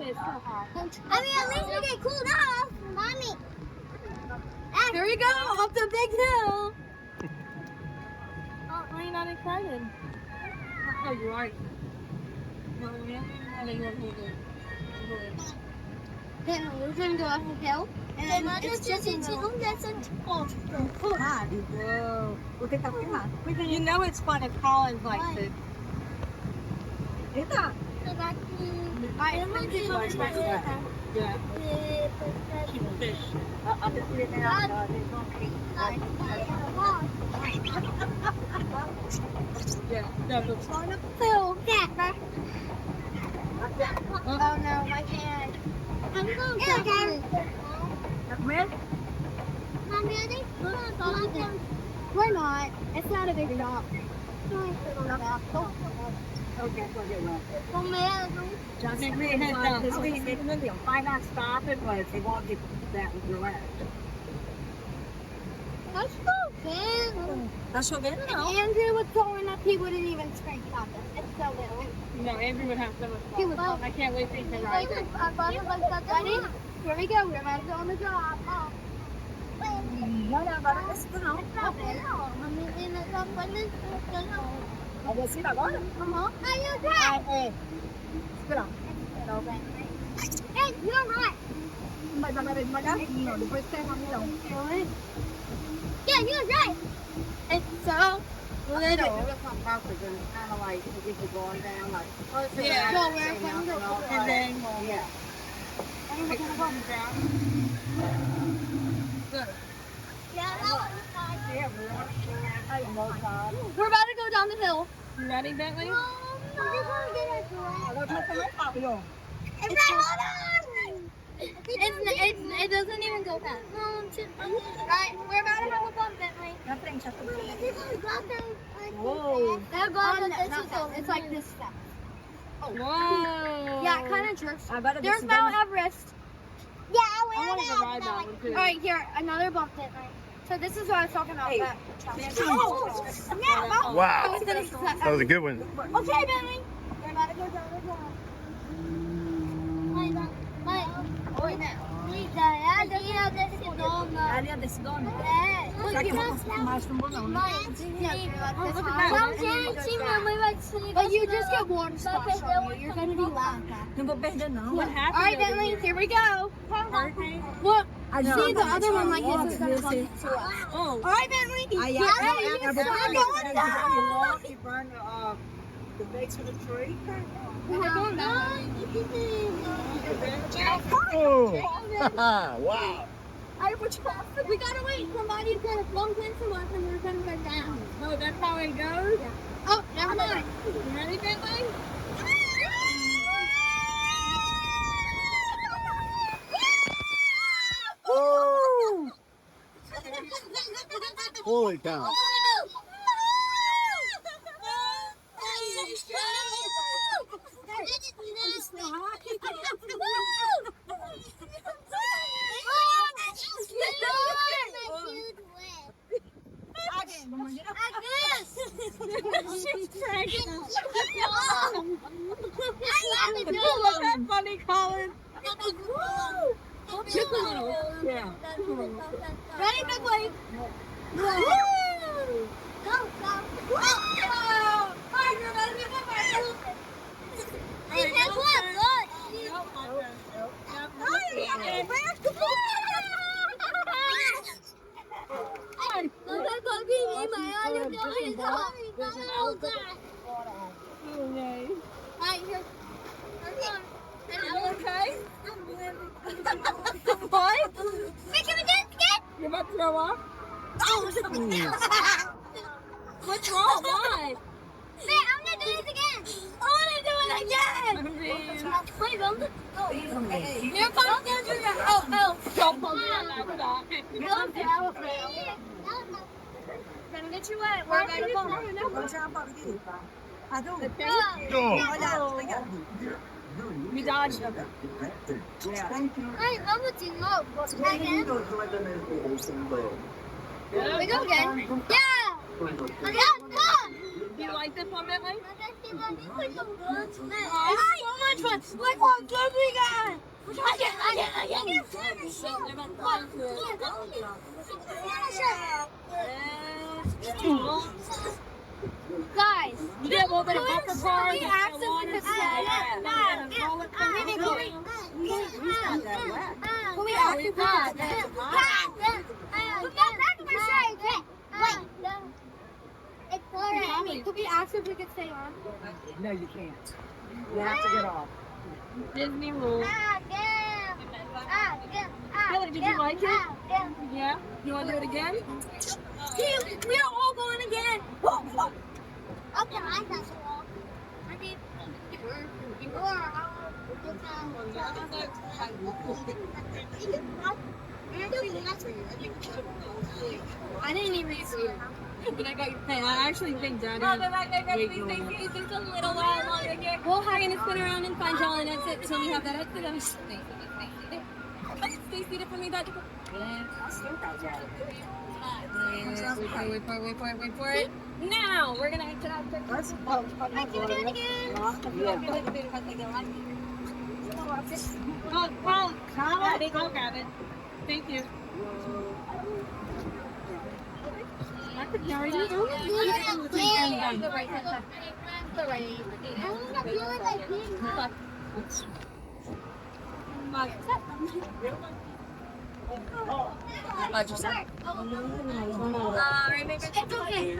it's so hot. I mean, at least we get cooled off. Mommy. Here we go, up the big hill. Oh, why are you not excited? Oh, you are. Well, yeah. I think you're okay. Then we're going to go up the hill. And it's just a little Whoa. Look at that. You know it's fun if Collins likes it. Yeah. Oh no, I can't. I'm going to Where? Mommy, I think we're not. It's not a big drop. Okay, so get well. Con mẹ Just this week, the finance started, but they won't get that relaxed. That's so big. That's so good. If Andrew was going up, he wouldn't even scrape it up. It's so little. No, Andrew would have so much He fun. would. I can't wait for you to ride it. Ready? Here we go. We're about to go on the drop. Oh. Let's go. Sì, là đó. Hey, you're right. Hey. Hey, you're right. Yeah, you're right. It's so little. Kind of like if you're going down, like Yeah. Well, we're going to go. And then, yeah. good. Yeah, that was fine. Yeah, We're about to go down the hill. You ready, Bentley? We're just going to get a drink. we're It's not, hold on. It doesn't even go fast. Right, we're about to have a bump, Bentley. Whoa. It's like this stuff. Whoa. Yeah, it kind of jerks. I bet it There's is Mount Everest. Yeah, I wanted to ride that one too. All right, here, another bump, Bentley. So this is what I was talking about. Hey. Yeah, Wow. That was a good one. Okay, Bentley. We're about to go down the hill. Área de Sedona. But you just get warm spots on you. You're going to be loud. Não vou perder, não. What All happened? right, Bentley, here we go. Hurricane? Look, I know. see the other one like this is going to This come is- to us. Oh. All right, Bentley. I Get ready. You start going down. You burn the base of the tree. Oh. Wow. We gotta wait. Somebody's gonna bump into us and we're gonna go down. Oh, that's how it goes? Oh, never mind. You ready, Bentley? Oh. Holy cow. That's funny, Colin. Just a little. Yeah. Ready, big wave? Woo! Go, go. Whoa! Alright, you're about to be my first. See, guess what? Look. Alright, here. Are you okay? What? Wait, can we do it again? You about to throw up? Oh! What's wrong? Why? Man, I'm gonna do this again. I wanna do it again. Wait, don't. Here comes Andrew. Oh. Don't pump me on that stop. Gonna get you wet. We're gonna bump. We dodged them. Ay, vamos to know. Again. We go again. Yeah. Again. Come. You like this one, Bentley? So much fun. Look how good we got. Guys, You get a little bit of bumper cars. we accidentally could say Can we actually put It's alright. Could we ask if we could stay on? No, you can't. You have to get off. Disney rules. Billy, did you like it? Yeah? You want to do it again? We are all going again. Okay, I got you all. I mean, I didn't even see it. But I got your pen. I actually think Daddy. It's just a little while longer here. We're going to spin around and find y'all and exit until we have that exit. Stay seated for me, Daddy. Wait for it. Now, we're going to exit out. I can do it again. Go grab it. Thank you. I could carry you. It's okay.